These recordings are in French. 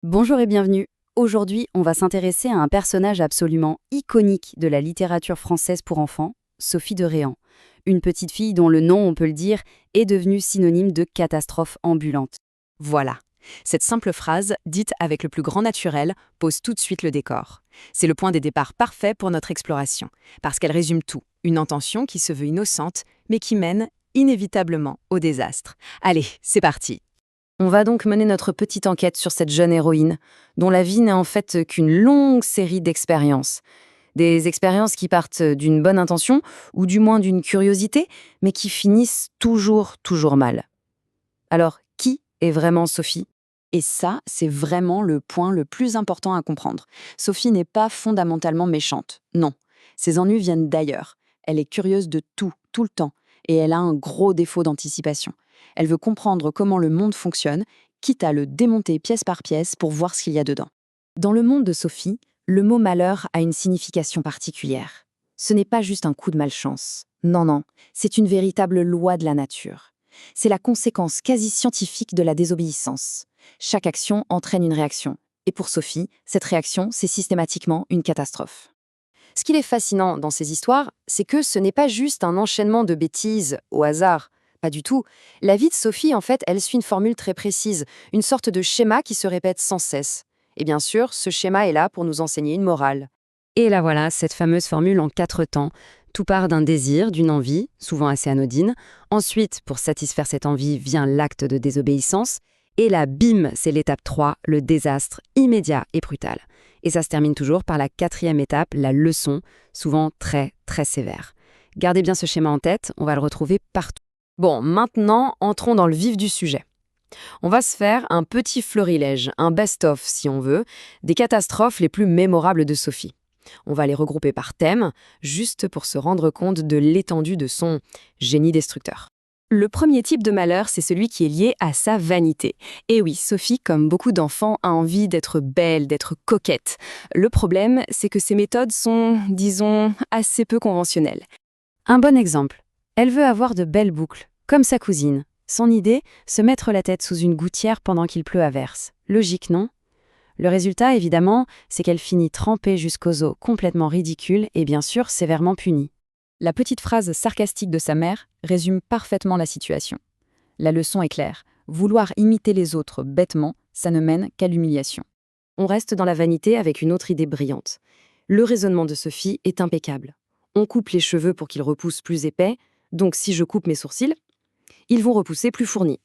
Bonjour et bienvenue. Aujourd'hui, on va s'intéresser à un personnage absolument iconique de la littérature française pour enfants, Sophie de Réan. Une petite fille dont le nom, on peut le dire, est devenu synonyme de catastrophe ambulante. Voilà. Cette simple phrase, dite avec le plus grand naturel, pose tout de suite le décor. C'est le point de départ parfait pour notre exploration, parce qu'elle résume tout. Une intention qui se veut innocente, mais qui mène inévitablement au désastre. Allez, c'est parti. On va donc mener notre petite enquête sur cette jeune héroïne, dont la vie n'est en fait qu'une longue série d'expériences. Des expériences qui partent d'une bonne intention, ou du moins d'une curiosité, mais qui finissent toujours mal. Alors, qui est vraiment Sophie ? Et ça, c'est vraiment le point le plus important à comprendre. Sophie n'est pas fondamentalement méchante, non. Ses ennuis viennent d'ailleurs. Elle est curieuse de tout le temps, et elle a un gros défaut d'anticipation. Elle veut comprendre comment le monde fonctionne, quitte à le démonter pièce par pièce pour voir ce qu'il y a dedans. Dans le monde de Sophie, le mot malheur a une signification particulière. Ce n'est pas juste un coup de malchance. Non, c'est une véritable loi de la nature. C'est la conséquence quasi scientifique de la désobéissance. Chaque action entraîne une réaction. Et pour Sophie, cette réaction, c'est systématiquement une catastrophe. Ce qui est fascinant dans ces histoires, c'est que ce n'est pas juste un enchaînement de bêtises au hasard. Pas du tout. La vie de Sophie, en fait, elle suit une formule très précise, une sorte de schéma qui se répète sans cesse. Et bien sûr, ce schéma est là pour nous enseigner une morale. Et là voilà, cette fameuse formule en 4 temps. Tout part d'un désir, d'une envie, souvent assez anodine. Ensuite, pour satisfaire cette envie, vient l'acte de désobéissance. Et là, bim, c'est l'étape 3, le désastre immédiat et brutal. Et ça se termine toujours par la 4e étape, la leçon, souvent très sévère. Gardez bien ce schéma en tête, on va le retrouver partout. Bon, maintenant, entrons dans le vif du sujet. On va se faire un petit florilège, un best-of si on veut, des catastrophes les plus mémorables de Sophie. On va les regrouper par thème, juste pour se rendre compte de l'étendue de son génie destructeur. Le premier type de malheur, c'est celui qui est lié à sa vanité. Et oui, Sophie, comme beaucoup d'enfants, a envie d'être belle, d'être coquette. Le problème, c'est que ses méthodes sont, disons, assez peu conventionnelles. Un bon exemple. Elle veut avoir de belles boucles, comme sa cousine. Son idée, se mettre la tête sous une gouttière pendant qu'il pleut à verse. Logique, non ? Le résultat, évidemment, c'est qu'elle finit trempée jusqu'aux os, complètement ridicule et bien sûr sévèrement punie. La petite phrase sarcastique de sa mère résume parfaitement la situation. La leçon est claire. Vouloir imiter les autres bêtement, ça ne mène qu'à l'humiliation. On reste dans la vanité avec une autre idée brillante. Le raisonnement de Sophie est impeccable. On coupe les cheveux pour qu'ils repoussent plus épais, donc si je coupe mes sourcils, ils vont repousser plus fournis.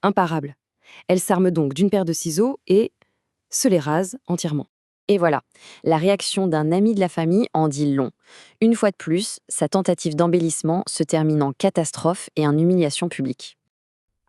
Imparable. Elle s'arme donc d'une paire de ciseaux et se les rase entièrement. Et voilà, la réaction d'un ami de la famille en dit long. Une fois de plus, sa tentative d'embellissement se termine en catastrophe et en humiliation publique.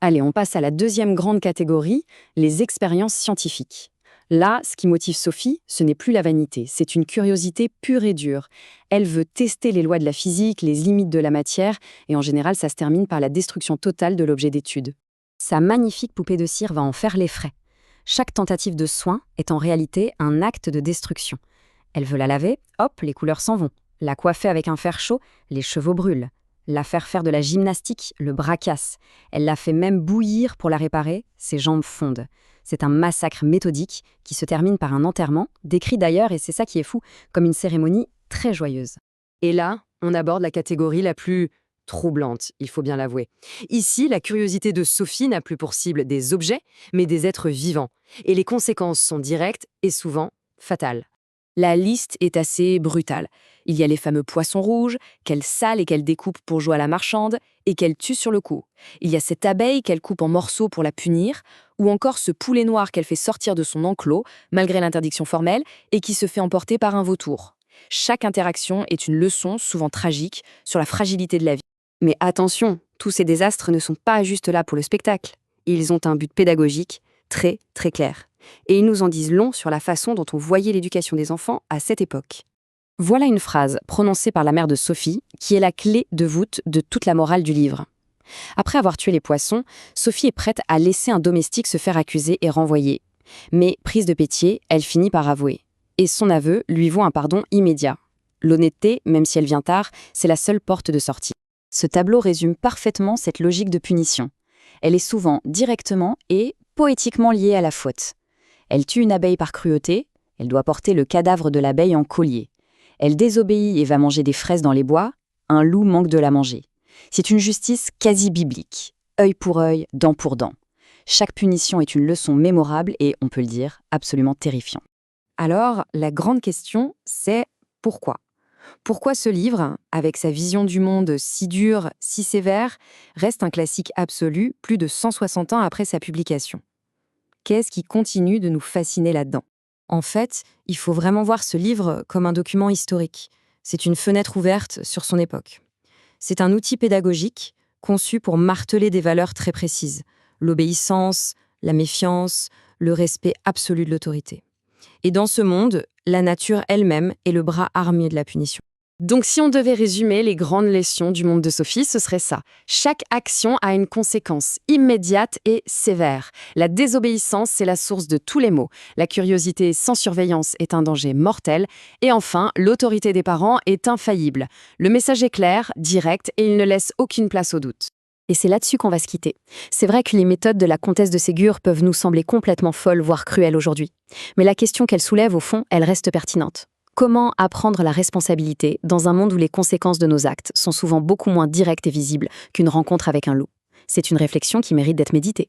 Allez, on passe à la deuxième grande catégorie, les expériences scientifiques. Là, ce qui motive Sophie, ce n'est plus la vanité, c'est une curiosité pure et dure. Elle veut tester les lois de la physique, les limites de la matière, et en général, ça se termine par la destruction totale de l'objet d'étude. Sa magnifique poupée de cire va en faire les frais. Chaque tentative de soin est en réalité un acte de destruction. Elle veut la laver, hop, les couleurs s'en vont. La coiffer avec un fer chaud, les cheveux brûlent. La faire de la gymnastique, le bras casse. Elle la fait même bouillir pour la réparer, ses jambes fondent. C'est un massacre méthodique qui se termine par un enterrement, décrit d'ailleurs, et c'est ça qui est fou, comme une cérémonie très joyeuse. Et là, on aborde la catégorie la plus troublante, il faut bien l'avouer. Ici, la curiosité de Sophie n'a plus pour cible des objets, mais des êtres vivants. Et les conséquences sont directes et souvent fatales. La liste est assez brutale. Il y a les fameux poissons rouges, qu'elle sale et qu'elle découpe pour jouer à la marchande, et qu'elle tue sur le coup. Il y a cette abeille qu'elle coupe en morceaux pour la punir, ou encore ce poulet noir qu'elle fait sortir de son enclos, malgré l'interdiction formelle, et qui se fait emporter par un vautour. Chaque interaction est une leçon, souvent tragique, sur la fragilité de la vie. Mais attention, tous ces désastres ne sont pas juste là pour le spectacle. Ils ont un but pédagogique très clair. Et ils nous en disent long sur la façon dont on voyait l'éducation des enfants à cette époque. Voilà une phrase prononcée par la mère de Sophie, qui est la clé de voûte de toute la morale du livre. Après avoir tué les poissons, Sophie est prête à laisser un domestique se faire accuser et renvoyer. Mais, prise de pitié, elle finit par avouer. Et son aveu lui vaut un pardon immédiat. L'honnêteté, même si elle vient tard, c'est la seule porte de sortie. Ce tableau résume parfaitement cette logique de punition. Elle est souvent directement et poétiquement liée à la faute. Elle tue une abeille par cruauté, elle doit porter le cadavre de l'abeille en collier. Elle désobéit et va manger des fraises dans les bois, un loup manque de la manger. C'est une justice quasi biblique, œil pour œil, dent pour dent. Chaque punition est une leçon mémorable et, on peut le dire, absolument terrifiante. Alors, la grande question, c'est pourquoi? Pourquoi ce livre, avec sa vision du monde si dure, si sévère, reste un classique absolu plus de 160 ans après sa publication? Qu'est-ce qui continue de nous fasciner là-dedans? En fait, il faut vraiment voir ce livre comme un document historique. C'est une fenêtre ouverte sur son époque. C'est un outil pédagogique conçu pour marteler des valeurs très précises: l'obéissance, la méfiance, le respect absolu de l'autorité. Et dans ce monde, la nature elle-même est le bras armé de la punition. Donc si on devait résumer les grandes leçons du monde de Sophie, ce serait ça. Chaque action a une conséquence immédiate et sévère. La désobéissance, c'est la source de tous les maux. La curiosité sans surveillance est un danger mortel. Et enfin, l'autorité des parents est infaillible. Le message est clair, direct, et il ne laisse aucune place au doute. Et c'est là-dessus qu'on va se quitter. C'est vrai que les méthodes de la comtesse de Ségur peuvent nous sembler complètement folles, voire cruelles aujourd'hui. Mais la question qu'elle soulève, au fond, elle reste pertinente. Comment apprendre la responsabilité dans un monde où les conséquences de nos actes sont souvent beaucoup moins directes et visibles qu'une rencontre avec un loup? C'est une réflexion qui mérite d'être méditée.